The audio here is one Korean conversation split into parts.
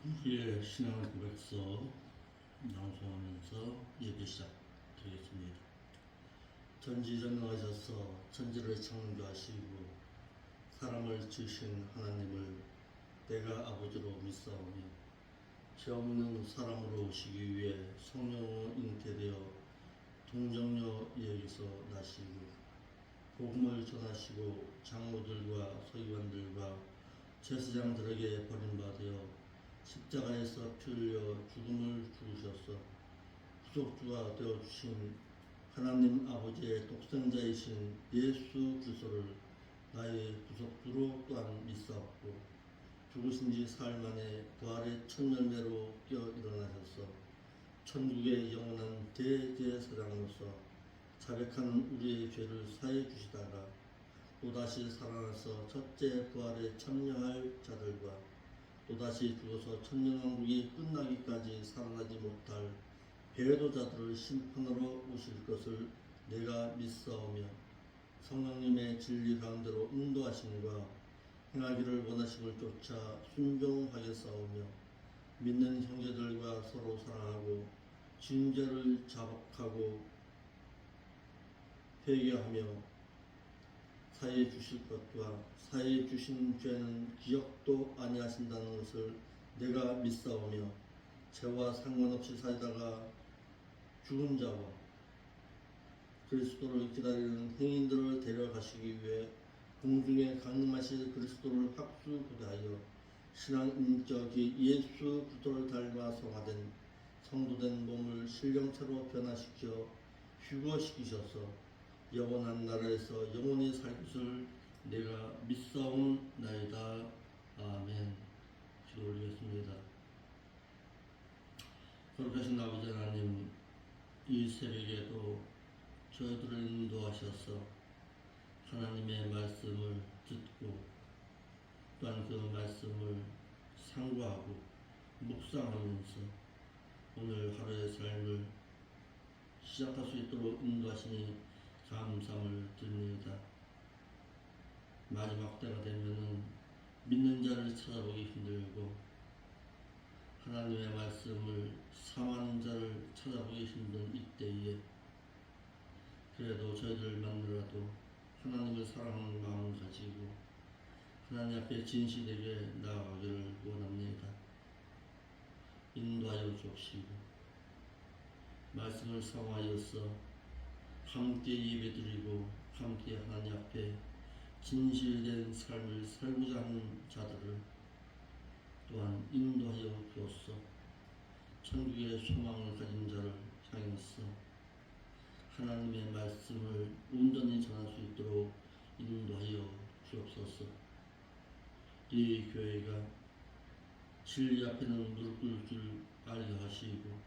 우리의 신앙을 고백서 낭송하면서 예배 시작드리겠습니다. 전지전능하셔서 천지를 창조하시고 사람을 지으신 하나님을 내가 아버지로 믿사오며 죄 없는 사람으로 오시기 위해 성령으로 잉태되어 동정녀 여기서 나시고 복음을 전하시고 장로들과 서기관들과 제사장들에게 버림받아 십자가에서 피 흘려 죽음을 죽으셔서 구속주가 되어주신 하나님 아버지의 독생자이신 예수 그리스도를 나의 구속주로 또한 믿사옵고 죽으신 지 사흘 만에 부활의 첫 열매로 깨어 일어나셔서 천국의 영원한 대제사장으로서 자백한 우리의 죄를 사해 주시다가 또다시 살아나서 첫째 부활에 참여할 자들과 또다시 죽어서 천년왕국이 끝나기까지 살아나지 못할 배도자들을 심판하러 오실 것을 내가 믿사오며 성령님의 진리 가운데로 인도하심과 행하기를 원하심을 쫓아 순종하겠사오며 믿는 형제들과 서로 사랑하고 지은 죄를 자복하고 회개하며 사해 주실 것과 사해 주신 죄는 기억도 아니하신다는 것을 내가 믿사오며 죄와 상관없이 살다가 죽은 자와 그리스도를 기다리는 행인들을 데려가시기 위해 공중에 강림하실 그리스도를 학수고대하여 신앙 인격이 예수 그리스도를 닮아 성화된 성도된 몸을 신령체로 변화시켜 휴거시키셔서 영원한 나라에서 영원히 살 것을 내가 믿사옵나이다. 아멘. 기도 올리겠습니다. 거룩하신 아버지 하나님, 이 새벽에도 저희들을 인도하셔서 하나님의 말씀을 듣고 또한 그 말씀을 상고하고 묵상하면서 오늘 하루의 삶을 시작할 수 있도록 인도하시니 감사함을 드립니다. 마지막 때가 되면은 믿는 자를 찾아보기 힘들고 하나님의 말씀을 사모하는 자를 찾아보기 힘든 이때에 그래도 저희들 만나라도 하나님을 사랑하는 마음을 가지고 하나님 앞에 진실되게 나아가기를 원합니다. 인도하여 주옵시고 말씀을 사모하여서 함께 예배드리고 함께 하나님 앞에 진실된 삶을 살고자 하는 자들을 또한 인도하여 주옵소. 천국의 소망을 가진 자를 향해서 하나님의 말씀을 온전히 전할 수 있도록 인도하여 주옵소서. 이 교회가 진리 앞에는 무릎 꿇을 줄 알게 하시고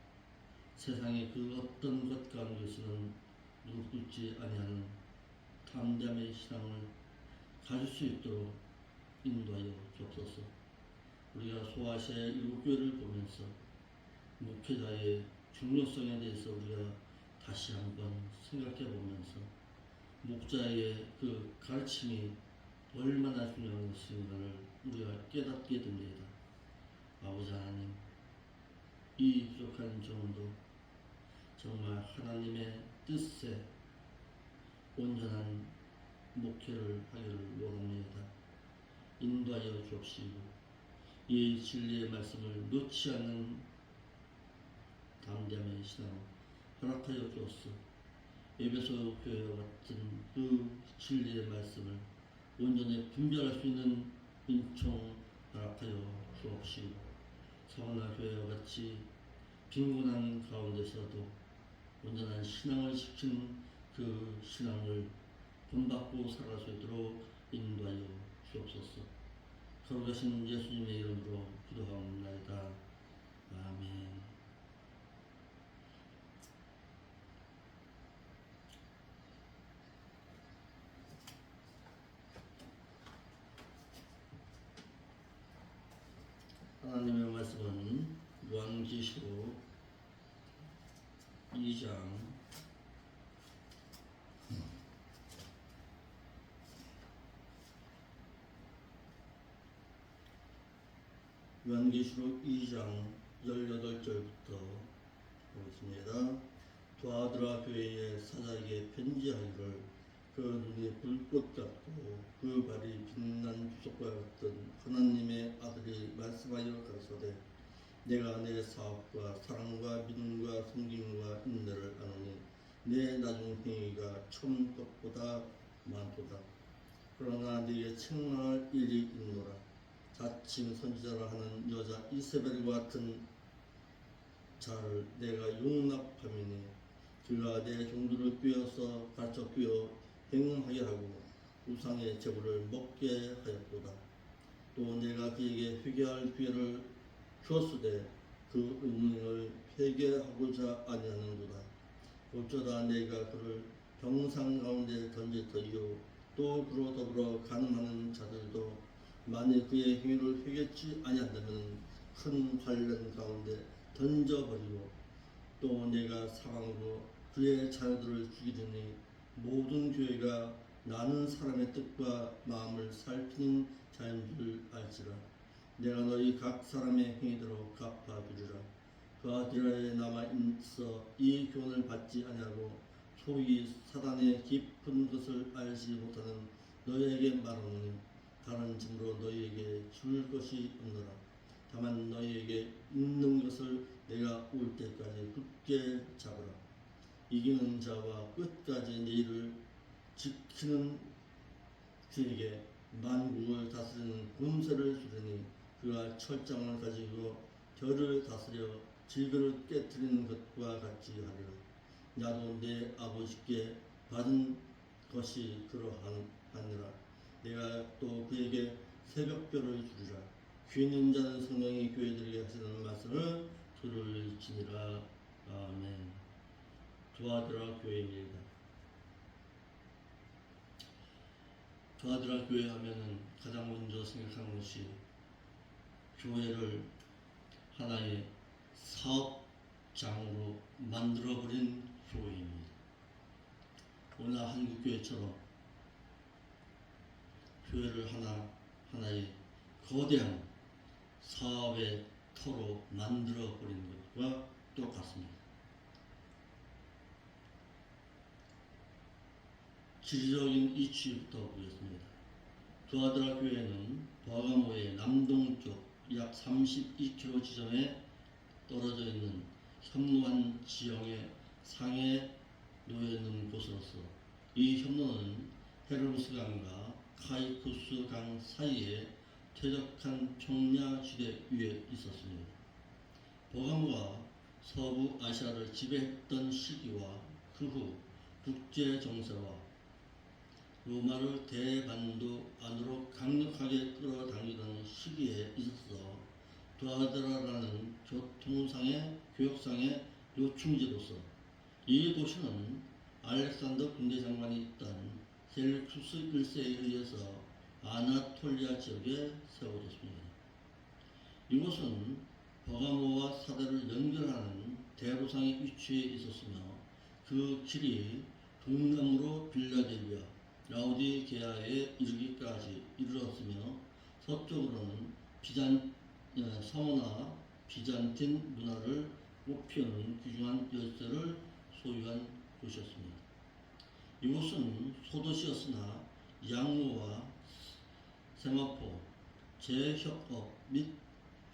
세상의 그 어떤 것 가운데서는 무릎 꿇지 아니하는 담대함의 신앙을 가질 수 있도록 인도하여 주옵소서. 우리가 소아시아의 일곱 교회를 보면서 목회자의 중요성에 대해서 우리가 다시 한번 생각해 보면서 목자의 그 가르침이 얼마나 중요한 것인가를 우리가 깨닫게 됩니다. 아버지 하나님, 이 부족한 정도 정말 하나님의 뜻에 온전한 목회를 하기를 원합니다. 인도하여 주옵시고 이 진리의 말씀을 놓지 않는 담대함의 신앙 허락하여 주옵소서. 에베소 교회와 같은 그 진리의 말씀을 온전히 분별할 수 있는 은총 허락하여 주옵시고 성원아 교회와 같이 빈곤한 가운데서도 온전한 신앙을 지키는 그 신앙을 본받고 살아갈 수 있도록 인도하여 주옵소서. 거룩하신 예수님의 이름으로 기도하옵나이다. 아멘. 하나님의 말씀은 요한계시록 2장 1 요한계시록 2장 18절부터 보겠습니다. 두아드라 교회의 사자에게 편지하기를 그 눈이 불꽃 같고 그 발이 빛난 주석과 같은 하나님의 아들이 말씀하여 가라사대 내가 내 사업과 사랑과 믿음과 섬김과 인내를 아노니 내 나중 행위가 처음 것보다 많도다. 그러나 네게 책망할 일이 있노라. 자칭 선지자라 하는 여자 이세벨과 같은 자를 내가 용납함이니 그가 내 종들을 꿰어서 가르쳐 꿰어 행음하게 하고 우상의 제물을 먹게 하였도다. 또 내가 그에게 회개할 기회를 주었으되 그 음행을 회개하고자 아니하는도다. 어쩌다 내가 그를 병상 가운데 던졌더이요 또 그로 더불어 간음하는 자들도 만일 그의 행위를 회개치 아니한다면 큰 환란 가운데 던져버리고 또 내가 사방으로 그의 자녀들을 죽이더니 모든 교회가 나는 사람의 뜻과 마음을 살피는 자인 줄 알지라. 내가 너희 각 사람의 행위대로 갚아주리라. 두아디라에 남아있어 이 교훈을 받지 아니하고 소위 사단의 깊은 것을 알지 못하는 너희에게 말하노니 다른 짐으로 너희에게 줄 것이 없노라. 다만 너희에게 있는 것을 내가 올 때까지 굳게 잡으라. 이기는 자와 끝까지 내 일을 지키는 그에게 만국을 다스리는 권세를 주리니 그가 철장을 가지고 별을 다스려 질그릇 깨뜨리는 것과 같이 하리라. 나도 내 아버지께 받은 것이 그러하니라. 내가 또 그에게 새벽별을 주리라. 귀 있는 자는 성령이 교회들에게 하시는 말씀을 들을지니라. 아멘. 두아드라 교회입니다. 두아드라 교회 하면은 가장 먼저 생각하는 것이 교회를 하나의 사업장으로 만들어버린 교회입니다. 오늘 한국교회처럼 교회를 하나의 거대한 사업의 터로 만들어버린 것과 똑같습니다. 지리적인 이치부터 보겠습니다. 두아드라 교회는 버가모의 남동쪽 약 32km 지점에 떨어져 있는 협로한 지형의 상에 놓여 있는 곳으로서 이 협로는 헤르무스강과 카이쿠스강 사이에 퇴적한 평야지대 위에 있었습니다. 버가모가 서부 아시아를 지배했던 시기와 그 후 국제 정세와 로마를 대반도 안으로 강력하게 끌어당기던 시기에 있어서 두아드라라는 교통상의 교역상의 요충지로서 이 도시는 알렉산더 군대 장관이 있던 셀루쿠스 1세에 의해서 아나톨리아 지역에 세워졌습니다. 이곳은 버가모와 사대를 연결하는 대로상에 위치해 있었으며 그 길이 동남으로 빌라델비아, 라우디게아에 이르기까지 이르렀으며 서쪽으로는 서머나 비잔틴 문화를 꽃피우는 귀중한 열쇠를 소유한 곳이었습니다. 이곳은 소도시였으나 양로와 세마포, 제협업 및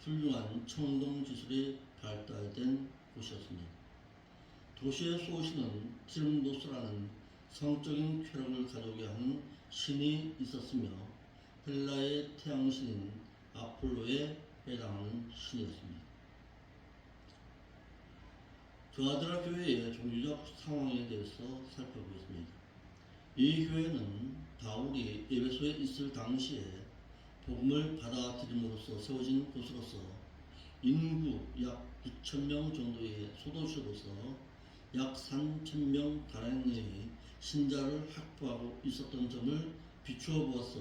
훌륭한 청동기술이 발달된 곳이었습니다. 도시의 소신은 티름노스라는 성적인 쾌락을 가져오게 하는 신이 있었으며 헬라의 태양신인 아폴로에 해당하는 신이었습니다. 두아드라 교회의 종교적 상황에 대해서 살펴보겠습니다. 이 교회는 바울이 에베소에 있을 당시에 복음을 받아들임으로써 세워진 곳으로서 인구 약 9,000명 정도의 소도시로서 약 3,000명 가량의 신자를 확보하고 있었던 점을 비추어 보아서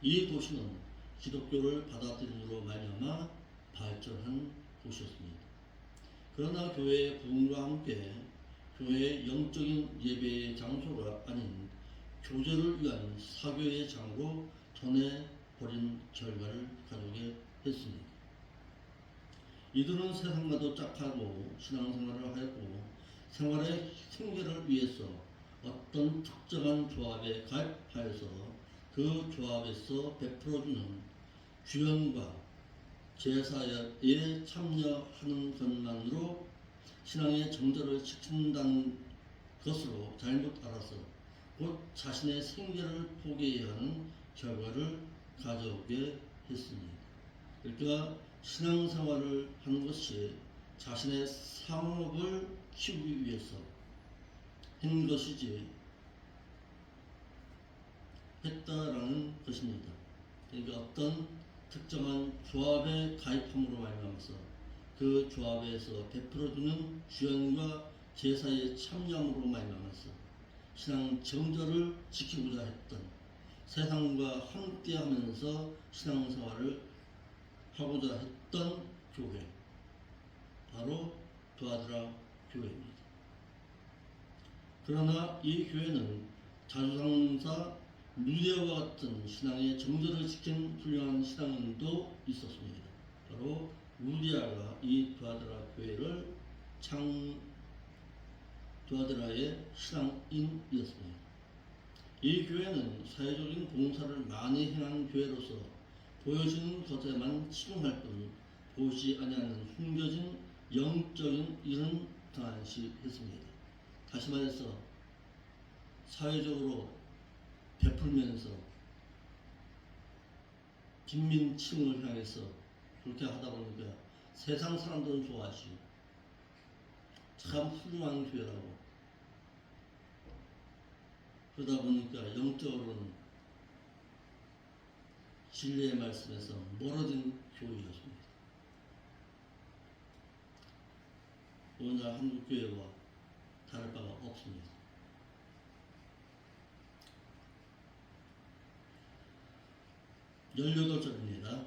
이 도시는 기독교를 받아들임으로 말미암아 발전한 곳이었습니다. 그러나 교회의 부흥과 함께 교회의 영적인 예배의 장소가 아닌 교제를 위한 사교의 장으로 전해버린 결과를 가져오게 했습니다. 이들은 세상과도 짝하고 신앙생활을 하였고 생활의 생계를 위해서 어떤 특정한 조합에 가입하여서 그 조합에서 베풀어주는 주연과 제사에 참여하는 것만으로 신앙의 정절을 지킨다는 것으로 잘못 알아서 곧 자신의 생계를 포기해야 하는 결과를 가져오게 했습니다. 그러니까 신앙생활을 하는 것이 자신의 상업을 키우기 위해서 한 것이지 했다라는 것입니다. 그러니까 어떤 특정한 조합에 가입함으로 말미암아서 그 조합에서 베풀어주는 주연과 제사에 참여함으로 말미암아서 신앙 정절을 지키고자 했던 세상과 함께하면서 신앙생활을 하고자 했던 교회, 바로 두아드라 교회입니다. 그러나 이 교회는 자주상사 루디아와 같은 신앙의 정절을 지킨 훌륭한 신앙인도 있었습니다. 바로 루디아가 이 두아드라 교회를 두아드라의 신앙인이었습니다. 이 교회는 사회적인 봉사를 많이 행한 교회로서 보여지는 것에만 치중할 뿐 보지 아니하는 숨겨진 영적인 일은 당시 했습니다. 다시 말해서 사회적으로 베풀면서 빈민층을 향해서 그렇게 하다 보니까 세상 사람들은 좋아하지. 참 훌륭한 교회라고. 그러다 보니까 영적으로는 진리의 말씀에서 멀어진 교회였습니다. 오늘날 한국교회와 다를 바가 없습니다. 18절입니다.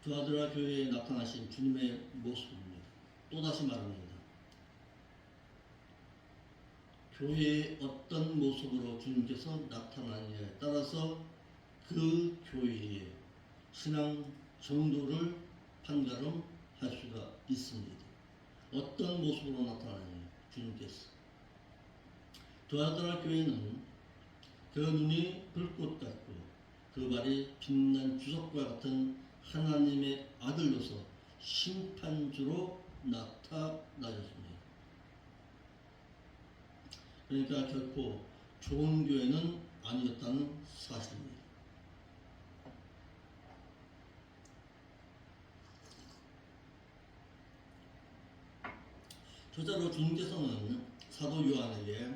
두아드라 교회에 나타나신 주님의 모습입니다. 또다시 말합니다. 교회의 어떤 모습으로 주님께서 나타나느냐에 따라서 그 교회의 신앙 정도를 판가름할 수가 있습니다. 어떤 모습으로 나타나느냐, 주님께서. 두아드라 교회는 그 눈이 불꽃 같고 그 발이 빛난 주석과 같은 하나님의 아들로서 심판주로 나타나셨습니다. 그러니까 결코 좋은 교회는 아니었다는 사실입니다. 저자로 주님께서는 사도 요한에게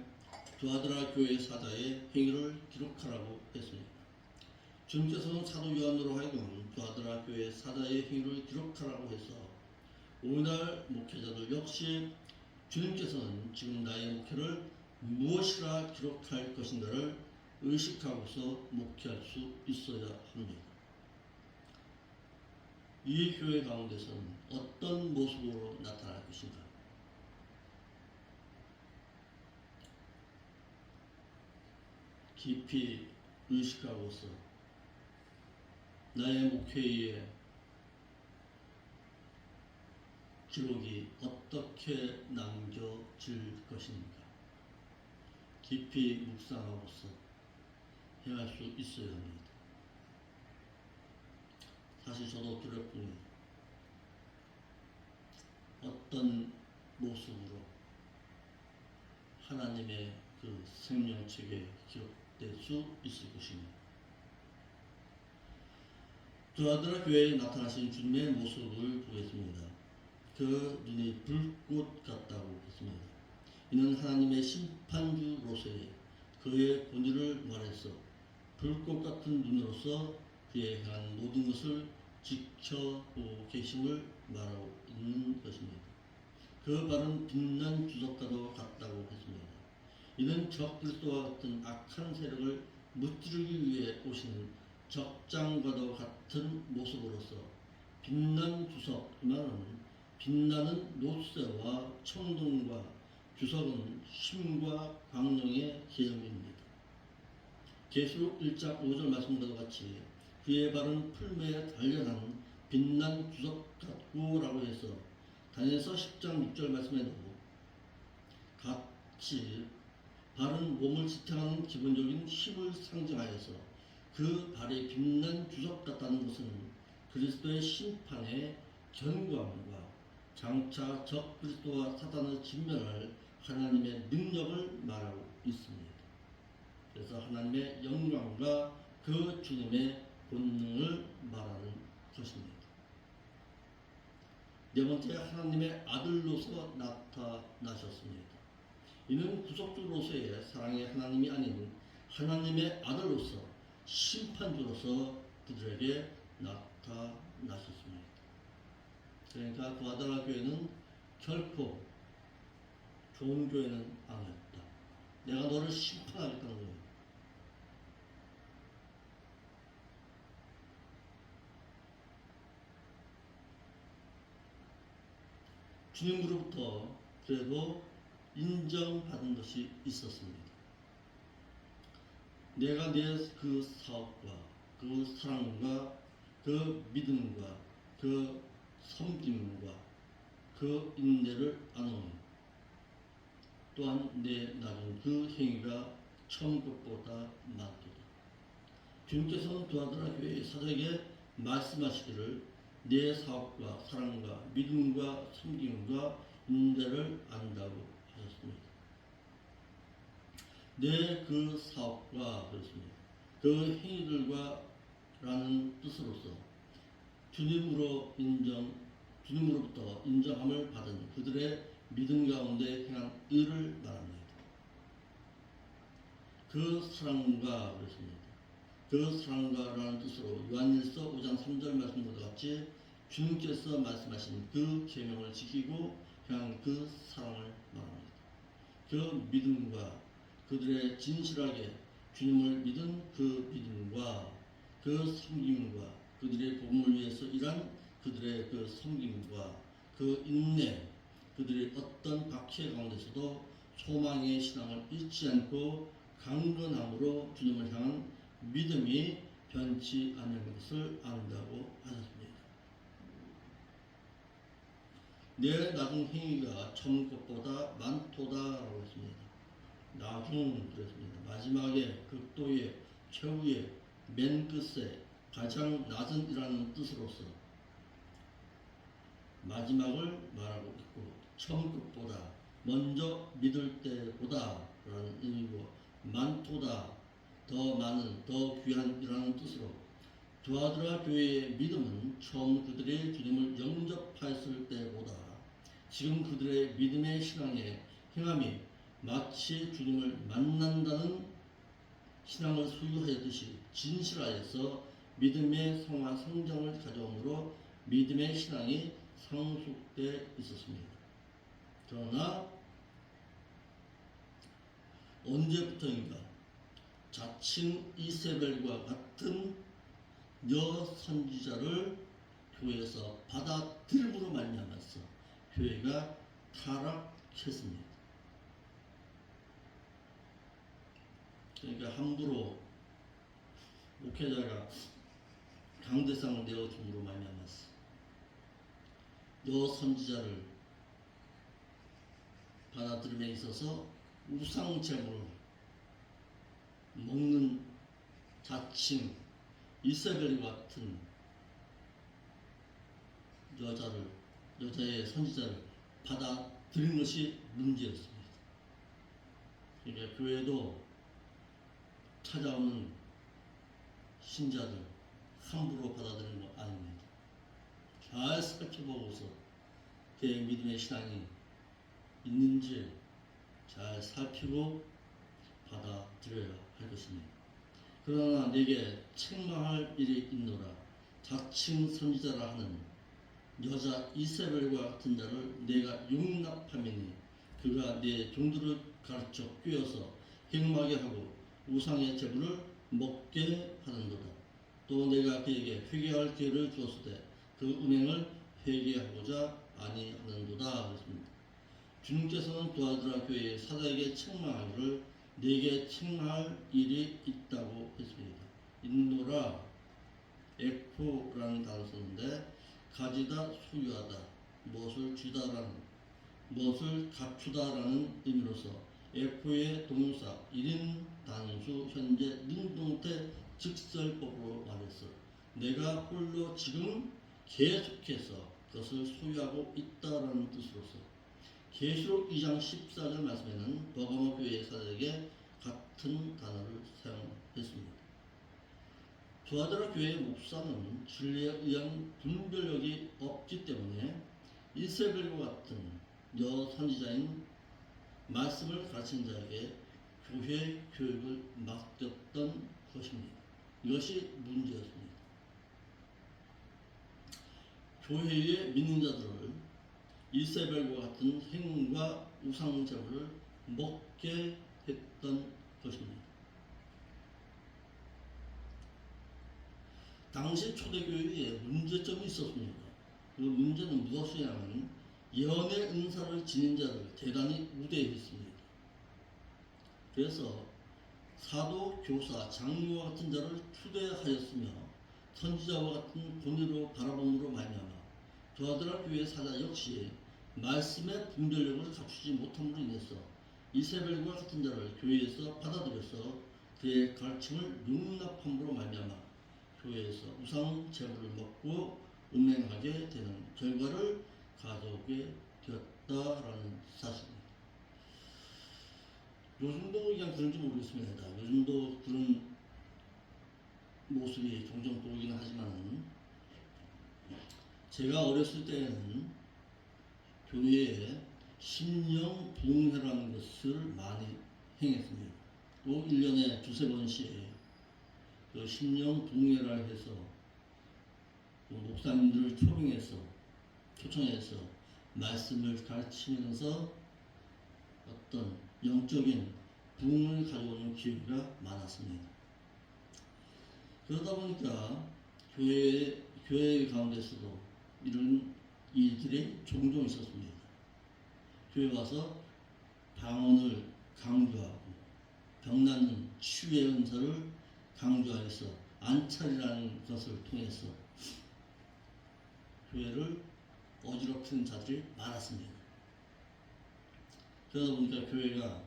두아드라 교회 사자의 행위를 기록하라고 했습니다. 주님께서는 사도 요한으로 하여금 두아드라 교회 사자의 행위를 기록하라고 해서 오늘날 목회자들 역시 주님께서는 지금 나의 목회를 무엇이라 기록할 것인가를 의식하고서 목회할 수 있어야 합니다. 이 교회 가운데서는 어떤 모습으로 나타날 것인가? 깊이 의식하고서 나의 목회의 기록이 어떻게 남겨질 것인가 깊이 묵상하고서 행할 수 있어야 합니다. 사실 저도 두렵군요. 어떤 모습으로 하나님의 그 생명책에 기록될 수 있을 것입니다. 두아드라 교회에 나타나신 주님의 모습을 보겠습니다. 그 눈이 불꽃 같다고 했습니다. 이는 하나님의 심판주로서의 그의 본의를 말해서 불꽃 같은 눈으로서 그에 향한 모든 것을 지켜보고 계심을 말하고 있는 것입니다. 그 발은 빛난 주석과도 같다고 했습니다. 이는 적그리스도와 같은 악한 세력을 무찌르기 위해 오시는 적장과도 같은 모습으로서 빛난 주석, 이 말은 빛나는 노쇠와 청동과 주석은 힘과 광명의 계명입니다. 계시록 1장 5절 말씀과 같이 그의 발은 풀매에 단련한 빛난 주석 같고라고 해서 다니엘서 10장 6절 말씀에도 같이 발은 몸을 지탱하는 기본적인 힘을 상징하여서 그 발이 빛난 주석 같다는 것은 그리스도의 심판의 견고함과 장차 적 그리스도와 사단을 진멸할 하나님의 능력을 말하고 있습니다. 그래서 하나님의 영광과 그 주님의 본능을 말하는 것입니다. 네 번째, 하나님의 아들로서 나타나셨습니다. 이는 구속주로서의 사랑의 하나님이 아닌 하나님의 아들로서 심판주로서 그들에게 나타나셨습니다. 그러니까 부하달라 교회는 결코 좋은 교회는 아니었다. 내가 너를 심판하겠다는 거예요. 주님으로부터 그래도 인정받은 것이 있었습니다. 내가 내 그 사업과 그 사랑과 그 믿음과 그 섬김과 그 인내를 안 오니 또한 내 나중 그 행위가 처음 것보다 많도다. 주님께서는 두아드라 교회의 사도에게 말씀하시기를 내 사업과 사랑과 믿음과 섬김과 인내를 안다고 하셨습니다. 내 그 사업과 그렇습니다. 그 행위들과 라는 뜻으로서 주님으로부터 인정함을 받은 그들의 믿음 가운데 행한 의를 말합니다. 그 사랑과 그렇습니다. 그 사랑과라는 뜻으로 요한일서 5장 3절 말씀과 같이 주님께서 말씀하신 그 계명을 지키고 향한 그 사랑을 말합니다. 그 믿음과 그들의 진실하게 주님을 믿은 그 믿음과 그 섬김과 그들의 복음을 위해서 일한 그들의 그 섬김과 그 인내, 그들의 어떤 박해 가운데서도 소망의 신앙을 잃지 않고 강건함으로 주님을 향한 믿음이 변치 않는 것을 안다고 하셨습니다. 내 나중 행위가 처음 것보다 많도다라고 했습니다. 나중 그랬습니다. 마지막에 극도의 최후의 맨 끝에 가장 낮은이라는 뜻으로서 마지막을 말하고 있고 처음 것보다 먼저 믿을 때보다 라는 의미고 많도다 더 많은 더 귀한이라는 뜻으로 두아드라 교회의 믿음은 처음 그들의 주님을 영접하였을 때보다 지금 그들의 믿음의 신앙의 행함이 마치 주님을 만난다는 신앙을 소유하였듯이 진실하여서 믿음의 성화 성장을 가져오므로 믿음의 신앙이 성숙되어 있었습니다. 그러나 언제부터인가 자칭 이세벨과 같은 여선지자를 교회에서 받아들임으로 말미암아서 교회가 타락했습니다. 그러니까 함부로 목회자가 강대상을 내어줌으로 말미암았어. 여선지자를 받아들임에 있어서 우상제물을 먹는 자칭 이세벨 같은 여자의 선지자를 받아들인 것이 문제였습니다. 그러니까 교회도 찾아오는 신자들 함부로 받아들이는 거 아닙니다. 잘 살펴보고서 그의 믿음의 신앙이 있는지 잘 살피고 받아들여야 할 것입니다. 그러나 내게 책망할 일이 있노라. 자칭 선지자라 하는 여자 이세벨과 같은 자를 내가 용납하매니 그가 내 종들을 가르쳐 꿰어서 행하게 하고 우상의 제물을 먹게 하는도다. 또 내가 그에게 회개할 기회를 주었을 때 그 음행을 회개하고자 아니하는도다. 그랬습니다. 주님께서는 두아드라 교회의 사자에게 책망하기를 내게 책망할 일이 있다고 했습니다. 있노라 에코라는 단어 썼는데 가지다, 소유하다, 무엇을 쥐다라는, 무엇을 갖추다라는 의미로서 F의 동사 1인 단수 현재 능동태 직설법으로 말해서 내가 홀로 지금 계속해서 그것을 소유하고 있다라는 뜻으로서 계시록 2장 14절 말씀에는 버가모 교회 사도에게 같은 단어를 사용했습니다. 두아드라 교회의 목사는 진리에 의한 분별력이 없기 때문에 이세벨과 같은 여선지자인 말씀을 가르친 자에게 교회 교육을 맡겼던 것입니다. 이것이 문제였습니다. 교회의 믿는 자들을 이세벨과 같은 행과 우상제물을 먹게 했던 것입니다. 당시 초대교회에 문제점이 있었습니다. 그 문제는 무엇이냐면 예언의 은사를 지닌 자를 대단히 우대했습니다. 그래서 사도, 교사, 장로와 같은 자를 추대하였으며 선지자와 같은 권위로 바라봄으로 말미암아 두아드라 교회 사자 역시 말씀의 분별력을 갖추지 못함으로 인해서 이세벨과 같은 자를 교회에서 받아들여서 그의 가르침을 용납함으로 말미암아 교회에서 우상 제물을 먹고 음행하게 되는 결과를 가져오게 되었다라는 사실입니다. 요즘도 그냥 그런지 모르겠습니다. 요즘도 그런 모습이 종종 보이긴 하지만 제가 어렸을 때에는 교회에 심령 부흥회라는 것을 많이 행했습니다. 또 1년에 두세 번씩 그 심령 부흥회를 해서 목사님들을 초청해서 말씀을 가르치면서 어떤 영적인 부흥을 가져오는 기회가 많았습니다. 그러다 보니까 교회 가운데서도 이런 일들이 종종 있었습니다. 교회 와서 방언을 강조하고 병나는 치유의 은사를 강조하여서 안찰이라는 것을 통해서 교회를 어지럽히는 자들이 많았습니다. 그러다 보니까 교회가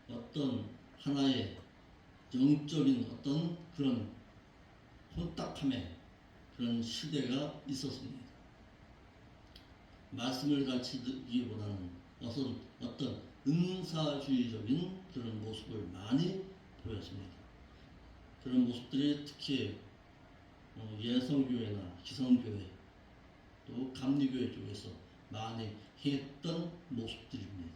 어떤 하나의 영적인 어떤 그런 혼탁함의 그런 시대가 있었습니다. 말씀을 가르치기보다는 어떤 은사주의적인 그런 모습을 많이 보였습니다. 그런 모습들이 특히 예성교회나 기성교회 또 감리교회 쪽에서 많이 했던 모습들입니다.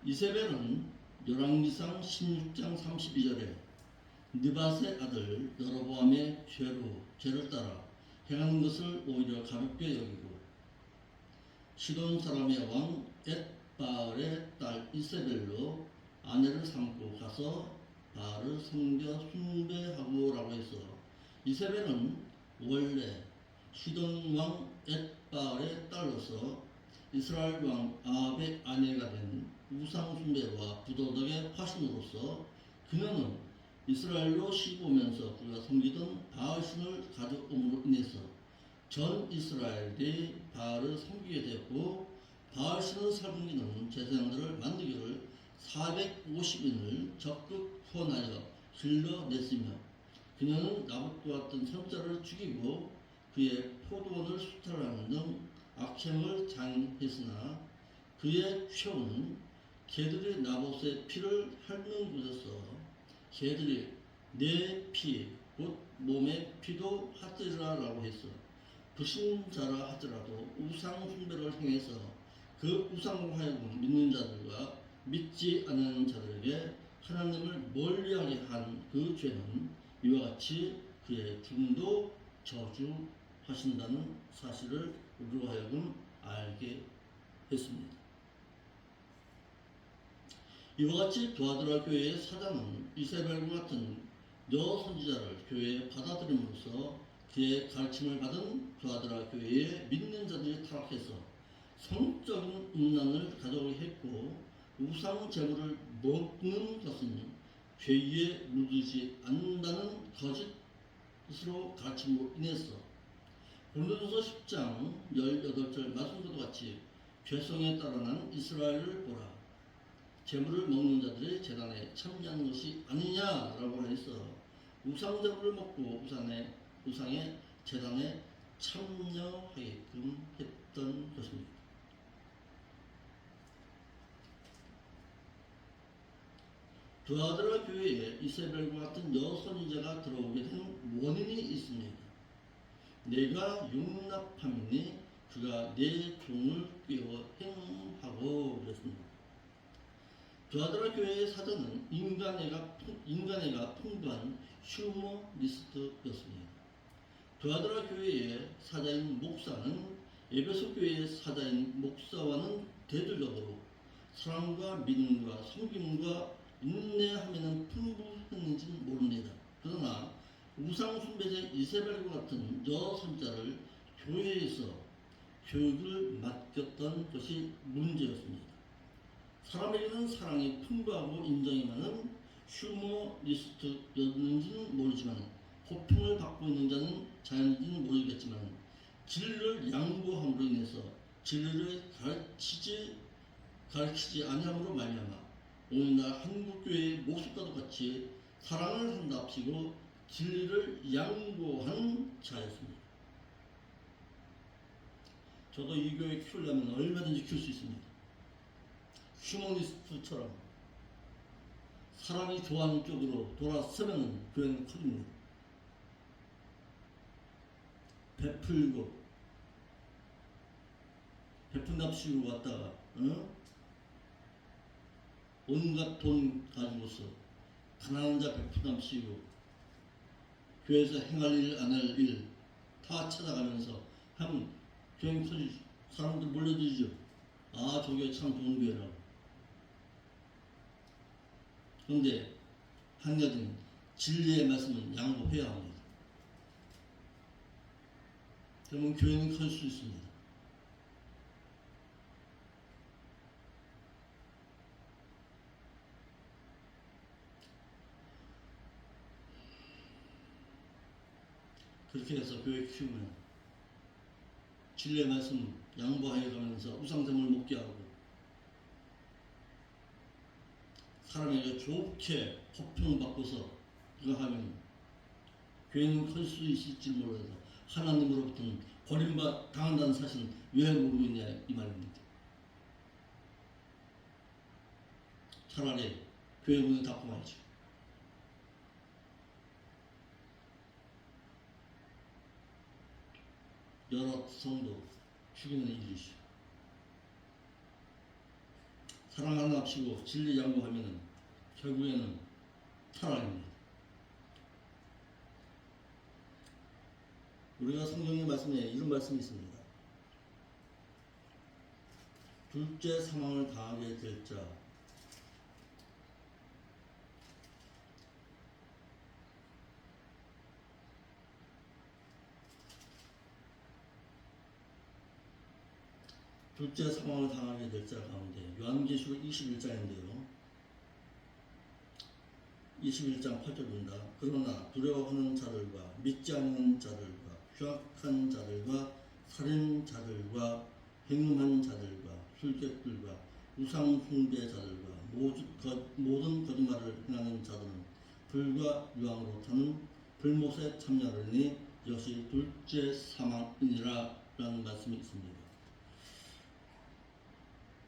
이세벨은 열왕기상 16장 32절에 느밧의 아들 여로보암의 죄를 따라 행하는 것을 오히려 가볍게 여기고 시돈 사람의 왕 엣바알의 딸 이세벨로 아내를 삼고 가서 바알을 섬겨 숭배하고라고 해서 이세벨은 원래 시돈 왕 엣바알의 딸로서 이스라엘 왕 아합의 아내가 된 우상 숭배와 부도덕의 화신으로서 그녀는 이스라엘로 시보면서 그가 섬기던 바알신을 가져옴으로 인해서 전 이스라엘이 바알을 섬기게 되었고 바알신을 섬기는 제사장들을 만들기를 450인을 적극 후원하여 길러냈으며 그녀는 나봇과 같은 선자를 죽이고 그의 포도원을 수탈하는 등 악행을 장했으나 그의 최후는 개들이 나봇의 피를 핥는 곳에서 개들이 내 피, 곧 몸의 피도 핥으리라라고 해서 불신자라 하더라도 우상 숭배를 행해서 그 우상으로 하여금 믿는 자들과 믿지 않는 자들에게 하나님을 멀리하게 한 그 죄는 이와 같이 그의 죽음도 저주하신다는 사실을 우리로 하여금 알게 했습니다. 이와 같이 두아드라 교회의 사장은 이세벨과 같은 여선지자를 교회에 받아들임으로써 그의 가르침을 받은 두아드라 교회의 믿는 자들이 타락해서 성적인 음란을 가져오게 했고 우상 제물을 먹는 것은 죄에 물들지 않는다는 거짓으로 가르침으로 인해서 고린도전서 10장 18절 말씀과 같이 죄성에 따라난 이스라엘을 보라. 재물을 먹는 자들의 재단에 참여하는 것이 아니냐라고 해서 우상제물을 먹고 우상의 재단에 참여하게끔 했던 것입니다. 두아드라 교회에 이세벨과 같은 여선지자가 들어오게 된 원인이 있습니다. 내가 용납함이니 그가 내 종을 꾀어 행하고 그랬습니다. 두아드라 교회의 사자는 인간애가 풍부한 휴머니스트였습니다. 두아드라 교회의 사자인 목사는 에베소 교회의 사자인 목사와는 대조적으로 사랑과 믿음과 섬김과 인내하면은 풍부했는지는 모릅니다. 그러나 우상 숭배자 이세벨과 같은 여선자를 교회에서 교육을 맡겼던 것이 문제였습니다. 사람에게는 사랑이 풍부하고 인정이 많은 휴머니스트였는지는 모르지만 호평을 받고 있는 자인지는 모르겠지만 진리를 양보함으로 인해서 진리를 가르치지 아니함으로 말미암아 오늘날 한국교회의 모습과도 같이 사랑을 한답시고 진리를 양보한 자였습니다. 저도 이 교회 키우려면 얼마든지 키울 수 있습니다. 휴머니스트처럼 사람이 좋아하는 쪽으로 돌아서면 교회는 커집니다. 베풀고 베푼답시고 왔다가 온갖 돈 가지고서 가난한 자 베푼답시고 교회에서 행할 일 안 할 일 다 찾아가면서 하면 교회는 커지죠. 사람들 몰려들죠. 아, 저 교회 참 좋은 교회라고. 그런데 한 가지는 진리의 말씀은 양보해야 합니다. 그러면 교회는 커질 수 있습니다. 그렇게 해서 교회 키우면 진리의 말씀 양보하여 가면서 우상샘을 먹게 하고 사람에게 좋게 호평받고서 그거 하면 교회는 커질 수 있을지 몰라서 하나님으로부터는 버림당한다는 사실은 왜 모르고 있냐 이 말입니다. 차라리 교회 문을 닫고 말이죠. 여러 성도 죽이는 일이시오. 사랑하는 합시고 진리 양보하면은 결국에는 타락입니다. 우리가 성경의 말씀에 이런 말씀이 있습니다. 둘째 사망을 당하게 될 자, 둘째 사망을 당하게 될 자 가운데 요한계시록 21장인데요. 21장 8절입니다. 그러나 두려워하는 자들과 믿지 않는 자들과 휴학한 자들과 살인자들과 행음한 자들과 술객들과 우상 숭배자들과 모든 거짓말을 행하는 자들은 불과 유황으로 타는 불못에 참여하리니 이것이 둘째 사망이니라 라는 말씀이 있습니다.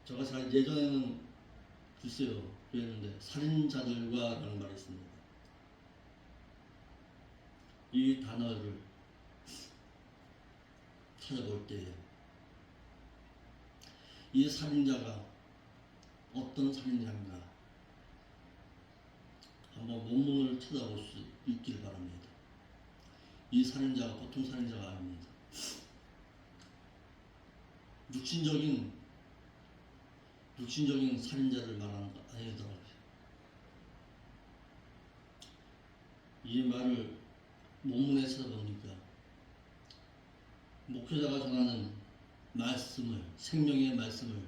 제가 잘 예전에는 글쎄요 그랬는데 살인자들과 라는 말이 있습니다. 이 단어를 찾아볼 때에 이 살인자가 어떤 살인자인가 한번 원문을 찾아볼 수 있기를 바랍니다. 이 살인자가 보통 살인자가 아닙니다. 육신적인 살인자를 말하는 거 아니더라고요. 이 말을 원문에 찾아보니까 목회자가 전하는 말씀을, 생명의 말씀을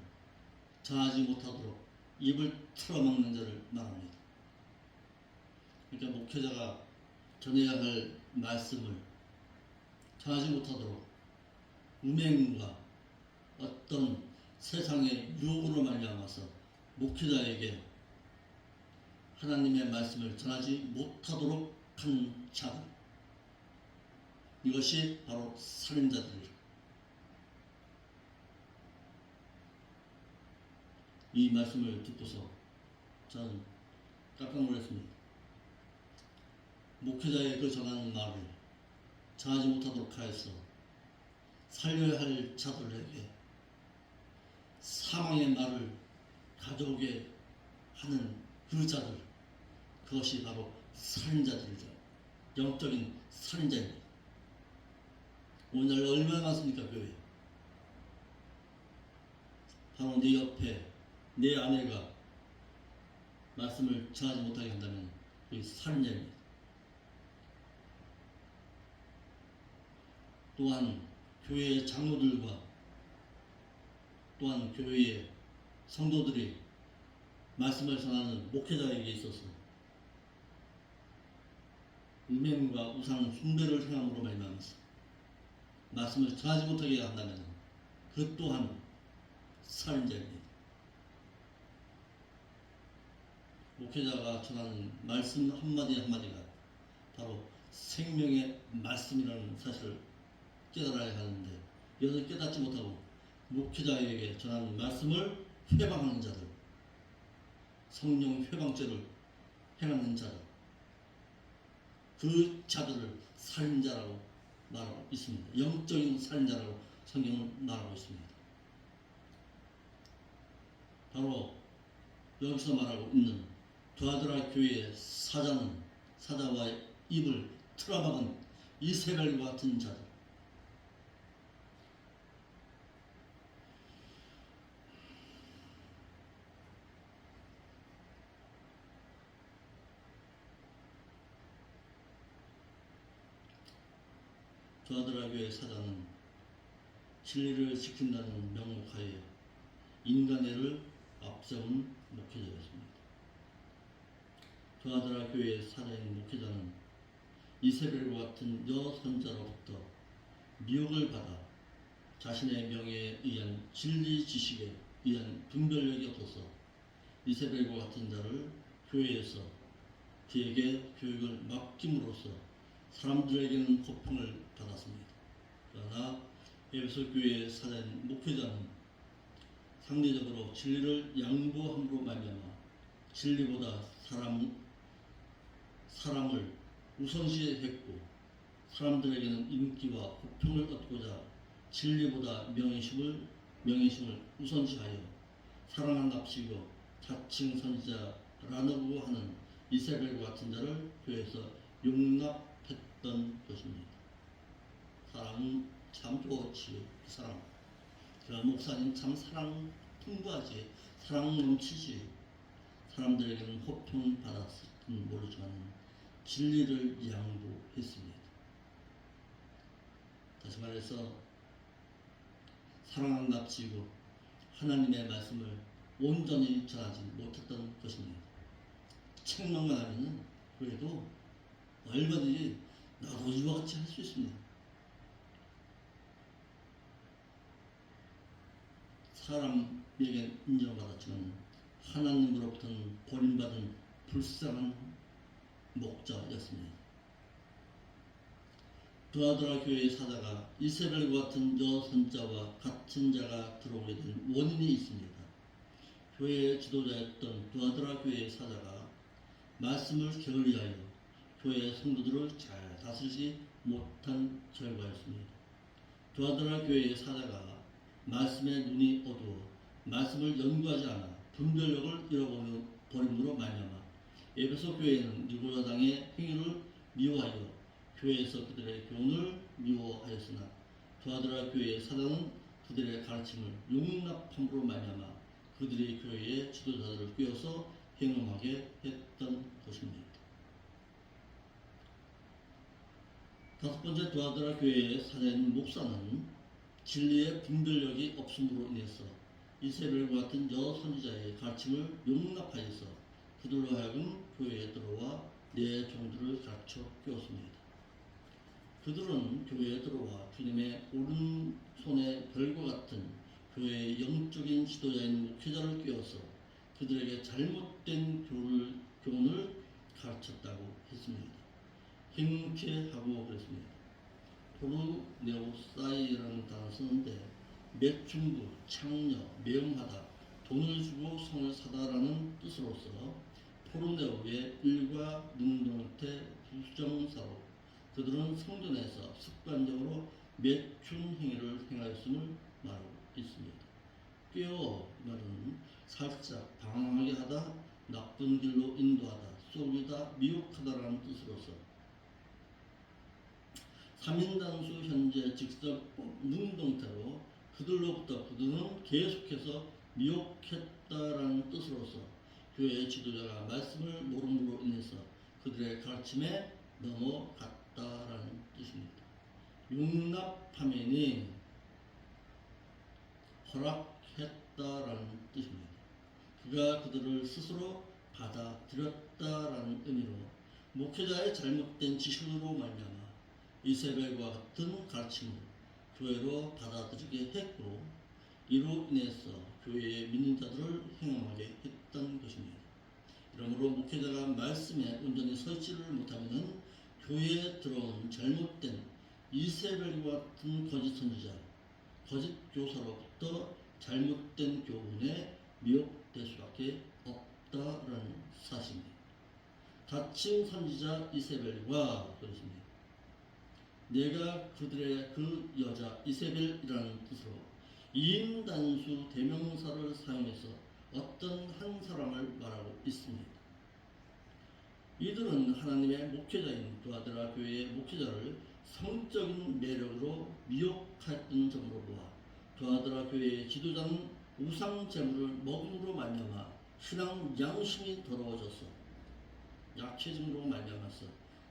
전하지 못하도록 입을 틀어막는 자를 말합니다. 그러니까 목회자가 전해야 할 말씀을 전하지 못하도록 음행과 어떤 세상의 유혹으로 말미암아서 목회자에게 하나님의 말씀을 전하지 못하도록 하는 자들, 이것이 바로 살인자들입니다. 이 말씀을 듣고서 저는 깜짝 놀랐습니다. 목회자의 그 전하는 말을 전하지 못하도록 하여서 살려야 할 자들에게 사망의 말을 가져오게 하는 그 자들, 그것이 바로 살인자들이죠. 영적인 살인자입니다. 오늘 얼마나 많습니까, 교회? 바로 내 옆에 내 아내가 말씀을 전하지 못하게 한다면 그 살인자입니다. 또한 교회의 장로들과 또한 교회의 성도들이 말씀을 전하는 목회자에게 있어서 음행과 우상 숭배를 행함으로 말미암아서 말씀을 전하지 못하게 한다면 그 또한 살인자입니다. 목회자가 전하는 말씀 한마디 한마디가 바로 생명의 말씀이라는 사실을 깨달아야 하는데, 이것을 깨닫지 못하고 목회자에게 전하는 말씀을 회방하는 자들, 성령 회방죄를 행하는 자들, 그 자들을 살인자라고 말하고 있습니다. 영적인 살인자라고 성경은 말하고 있습니다. 바로 여기서 말하고 있는 두아드라 교회의 사자와 입을 틀어막은 이세벨과 같은 자들, 두아드라 교회의 사자는 진리를 지킨다는 명목하에 인간애를 앞세운 목회자였습니다. 두아드라 교회의 사자인 목회자는 이세벨과 같은 여선자로부터 미혹을 받아 자신의 명예에 의한 진리 지식에 의한 분별력이 없어서 이세벨과 같은 자를 교회에서 그에게 교육을 맡김으로써 사람들에게는 호평을 받았습니다. 그러나 에베소 교회의 사자인 목회자는 상대적으로 진리를 양보함으로 말미암아 진리보다 사람을 우선시했고, 사람들에게는 인기와 호평을 얻고자 진리보다 명예심을 우선시하여 사랑한답시고 자칭 선지자라고 하는 이세벨과 같은 자를 교회에서 용납했던 것입니다. 사랑은 참 좋지. 그 사람, 그 목사님 참 사랑 풍부하지, 사랑 넘치지. 사람들에게는 호평 받았을지는 모르지만 진리를 양보했습니다. 다시 말해서 사랑한답시고 하나님의 말씀을 온전히 전하지 못했던 것입니다. 책망만 하면은 그래도 얼마든지 나도 이와 같이 할 수 있습니다. 사람에게 인정받았지만 하나님으로부터는 버림받은 불쌍한 목자였습니다. 두아드라 교회의 사자가 이세벨과 같은 여선자와 같은 자가 들어오게 된 원인이 있습니다. 교회의 지도자였던 두아드라 교회의 사자가 말씀을 게을리하여 교회의 성도들을 잘 다스리지 못한 결과였습니다. 두아드라 교회의 사자가 말씀의 눈이 어두워 말씀을 연구하지 않아 분별력을 잃어버림으로 말미암아 에베소 교회는 니고라당의 행위를 미워하여 교회에서 그들의 교훈을 미워하였으나 두아드라 교회의 사자는 그들의 가르침을 용납함으로 말미암아 그들의 교회의 지도자들을 꿰어서 행동하게 했던 것입니다. 다섯 번째, 두아드라 교회의 사자인 목사는 진리의 분별력이 없음으로 인해서 이세벨과 같은 여선지자의 가르침을 용납하여서 그들로 하여금 교회에 들어와 내 종들을 가르쳐 주었습니다. 그들은 교회에 들어와 주님의 오른손의 별과 같은 교회의 영적인 지도자인 목회자를 꿰어서 그들에게 잘못된 교훈을 가르쳤다고 했습니다. 행쾌하고 그랬습니다. 포르네오사이라는 단어 쓰는데 매춘부, 창녀, 매형하다, 돈을 주고 성을 사다라는 뜻으로서 포르네오의 일과 능동태 부정사로 그들은 성전에서 습관적으로 매춘 행위를 행하였음을 말하고 있습니다. 꿰어 말은 살짝 방황하게 하다, 나쁜 길로 인도하다, 속이다, 미혹하다라는 뜻으로서 3인단수 현재 직접 능동태로 그들로부터 그들은 계속해서 미혹했다라는 뜻으로서 교회의 지도자가 말씀을 모름으로 인해서 그들의 가르침에 넘어갔다라는 뜻입니다. 용납하면이 허락했다라는 뜻입니다. 그가 그들을 스스로 받아들였다라는 의미로 목회자의 잘못된 지식으로 말미암아 이세벨과 같은 가르침을 교회로 받아들이게 했고 이로 인해서 교회의 믿는 자들을 행함하게 했던 것입니다. 그러므로 목회자가 말씀에 온전히 서지를 못하면 교회에 들어온 잘못된 이세벨과 같은 거짓 선지자, 거짓 교사로부터 잘못된 교훈에 미혹될 수밖에 없다라는 사실입니다. 다친 선지자 이세벨과 그렇습니다. 내가 그들의 그 여자 이세벨이라는 뜻으로 이인단수 대명사를 사용해서 어떤 한 사람을 말하고 있습니다. 이들은 하나님의 목회자인 두아드라 교회의 목회자를 성적인 매력으로 미혹했던 점으로 보아 두아드라 교회의 지도자는 우상 제물을 먹음으로 말미암아 신앙 양심이 더러워져서 약해짐으로 말미암아서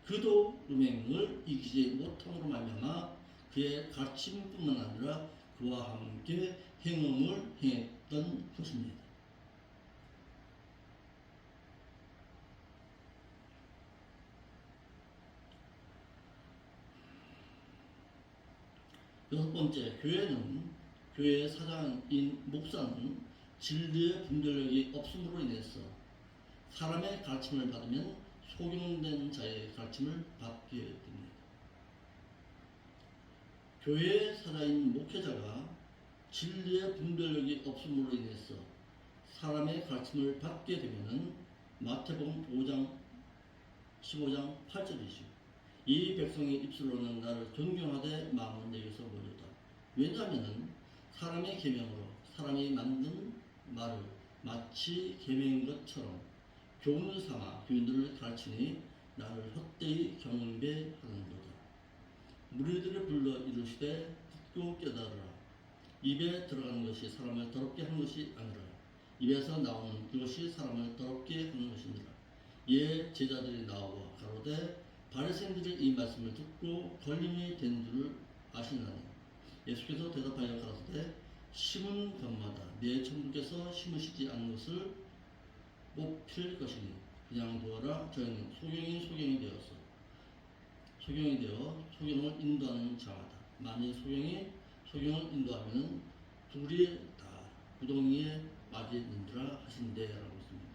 그도 음행을 이기지 못함으로 말미암아 그의 가르침뿐만 아니라 그와 함께 행음을 행했던 것입니다. 여섯 번째, 교회의 사장인 목사는 진리의 분별력이 없음으로 인해서 사람의 가르침을 받으면 속용된 자의 가르침을 받게 됩니다. 교회의 사장인 목회자가 진리의 분별력이 없음으로 인해서 사람의 가르침을 받게 되면 마태복음 5장 15장 8절이죠. 이 백성의 입술로는 나를 존경하되 마음은 내게서 멀리다. 왜냐하면 사람의 계명으로 사람이 만든 말을 마치 계명인 것처럼 교훈을 삼아 교인들을 가르치니 나를 헛되이 경배하는도다. 무리들을 불러 이르시되 듣고 깨달으라. 입에 들어가는 것이 사람을 더럽게 하는 것이 아니라 입에서 나오는 그것이 사람을 더럽게 하는 것이니라. 이에 제자들이 나와 가로되 바리새인들이 이 말씀을 듣고 걸림이 된 줄을 아시나니 예수께서 대답하여 가라사대 심은 것마다 내 천국에서 심으시지 않은 것을 뽑힐 것이니 그냥 두어라. 저희는 소경이 되어 소경을 인도하는 자마다 만일 소경을 인도하면 둘이 다 구덩이에 빠지는지라 하신대라고 했습니다.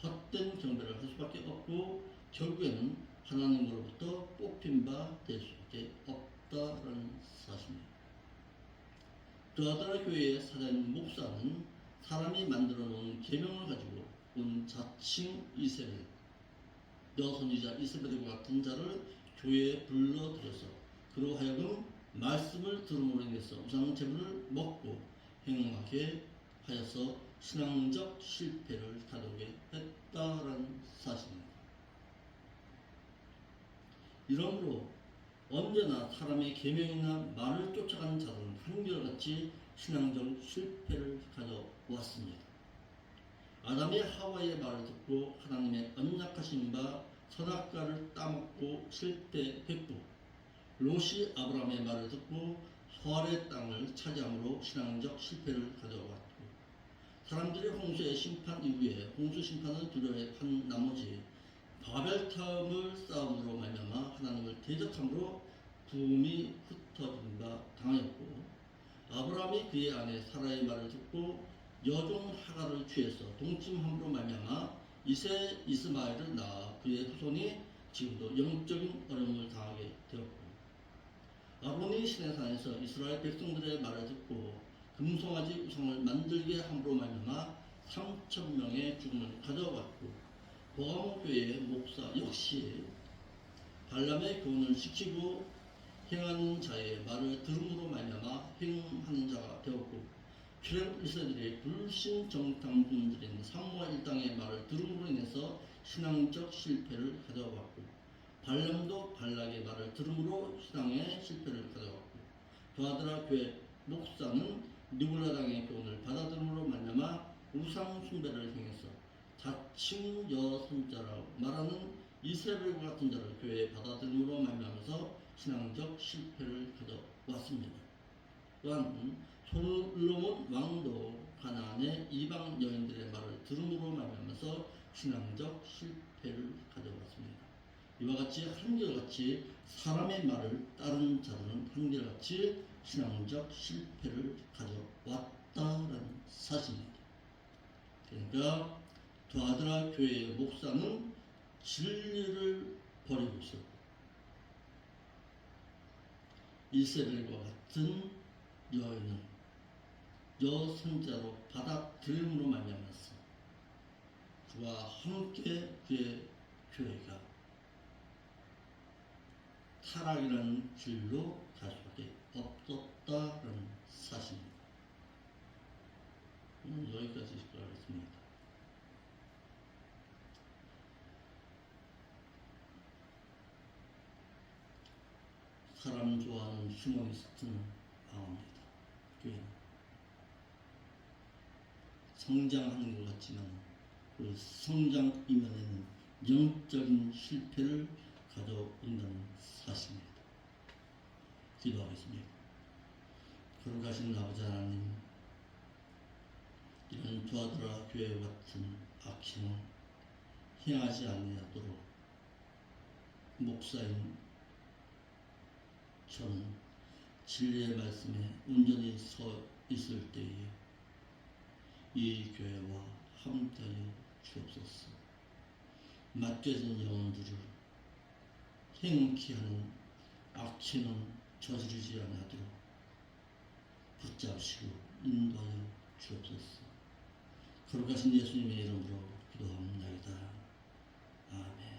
헛된 경배를 할 수밖에 없고 결국에는 하나님으로부터 뽑힌 바 될 수밖에 없다라는 사실입니다. 두아드라 교회의 사장인 목사는 사람이 만들어 놓은 계명을 가지고 온 자칭 이세벨, 여선지자 이세벨과 같은 자를 교회에 불러들여서 그로 하여금 말씀을 들음으로 인해서 우상 제물을 먹고 행하게 하여서 신앙적 실패를 가져오게 했다라는 사실입니다. 이러므로 언제나 사람의 계명이나 말을 쫓아가는 자들은 한결같이 신앙적 실패를 가져왔습니다. 아담이 하와의 말을 듣고 하나님의 언약하신 바 선악과를 따먹고 실패했고 롯이 아브라함의 말을 듣고 소알의 땅을 차지함으로 신앙적 실패를 가져왔고 사람들이 홍수의 심판 이후에 홍수 심판을 두려워한 나머지 바벨타움을 싸움으로 말미암아 하나님을 대적함으로 부음이 흩어진다 당하였고, 아브라함이 그의 아내 사라의 말을 듣고 여종 하갈을 취해서 동침함으로 말미암아 이스마엘을 낳아 그의 후손이 지금도 영적인 어려움을 당하게 되었고, 아론이 시내산에서 이스라엘 백성들의 말을 듣고 금송아지 우상을 만들게 함으로 말미암아 3,000명의 죽음을 가져왔고, 버가모 교회의 목사 역시 발람의 교훈을 지키고 행하는 자의 말을 들음으로 말미암아 행하는 자가 되었고, 출애굽 1세들의 불신 정탐꾼들인 사무아 일당의 말을 들음으로 인해서 신앙적 실패를 가져왔고, 발람도 발락의 말을 들음으로 신앙의 실패를 가져왔고, 두아드라 교회 목사는 느불라당의 교훈을 받아들음으로 말미암아 우상 숭배를 행해서 자칭 여선자라고 말하는 이세벨과 같은 자를 교회에 받아들임으로 말미암아서 신앙적 실패를 가져왔습니다. 또한 솔로몬 왕도 가나안의 이방 여인들의 말을 들음으로 말미암아서 신앙적 실패를 가져왔습니다. 이와 같이 한결같이 사람의 말을 따른 자들은 한결같이 신앙적 실패를 가져왔다라는 사실입니다. 그러니까 두아드라 교회의 목사는 진리를 버리고 있었고, 이세벨과 같은 여인을 여선자로 받아들임으로 말미암아서 그와 함께 그의 교회가 타락이라는 길로 갈 수밖에 없었다라는 사실입니다. 오늘 여기까지 하겠습니다. 사람 좋아하는 휴머니스트는 망합니다. 교회는 성장하는 것 같지만 그 성장 이면에는 영적인 실패를 가져온다는 사실입니다. 기도하겠습니다. 거룩하신 아버지 하나님, 이런 두아드라 교회 같은 악행을 행하지 아니하도록 목사인 저는 진리의 말씀에 온전히 서 있을 때에 이 교회와 함께하여 주옵소서. 맡겨진 영혼들을 행케 하는 악행은 저지르지 않도록 붙잡으시고 인도하여 주옵소서. 거룩하신 예수님의 이름으로 기도합니다. 아멘.